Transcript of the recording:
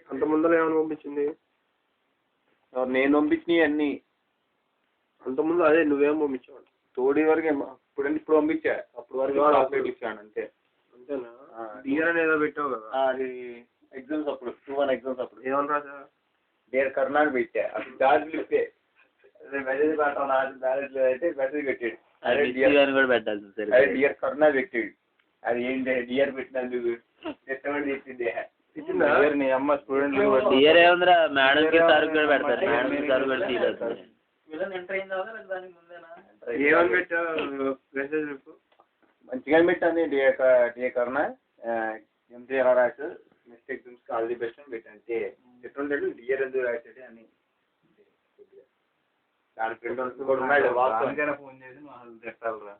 అంత ముందర ఏమైనా పంపించింది? నేను పంపించినవి అన్నీ. అంతకుముందు అదే నువ్వేం పంపించావు? తోడి వరకు ఇప్పుడు పంపించా. అప్పుడు వరకు చాక్లెట్ ఇచ్చాను అంతే. అంతేనా? డియర్ అని ఏదో పెట్టావు కదా? అది ఎగ్జామ్స్ అప్పుడు 2-1 ఎగ్జామ్స్ అప్పుడు ఏమని రాసా? డియర్ కర్ణాటక పెట్టా. అప్పుడు చార్జ్లు ఇస్తే మెసేజ్ పెట్టాను. బ్యాలెన్స్ అయితే మెసేజ్ పెట్టాడు. అదే డియర్ పెట్టాల్సి. అదే డియర్ కర్ణాటక పెట్టాడు. అది ఏంటి డియర్ పెట్టినందుకు చెత్తబడి తెచ్చింది. నీ అమ్మ స్టూడెంట్ డియర్ ఏముందిరా, మేడం కి సార్ కూడా పెడతారు. మేడం కి సార్ కూడా తీయలేదు. ఏమని పెట్టావు మెసేజ్? మంచిగా పెట్టాను. డియర్ కర్ణ ఎంసీఆర్ రాసు నెక్స్ట్ ఎగ్జామ్స్కి ఆల్ ది బెస్ట్ అని పెట్టాను. ఎట్లుంటాడు డియర్ ఎందుకు రాసాడు అని. దాని ఫ్రెండ్ కూడా ఉన్నాడు. ఫోన్ చేసి వాళ్ళు తిట్టాలరా.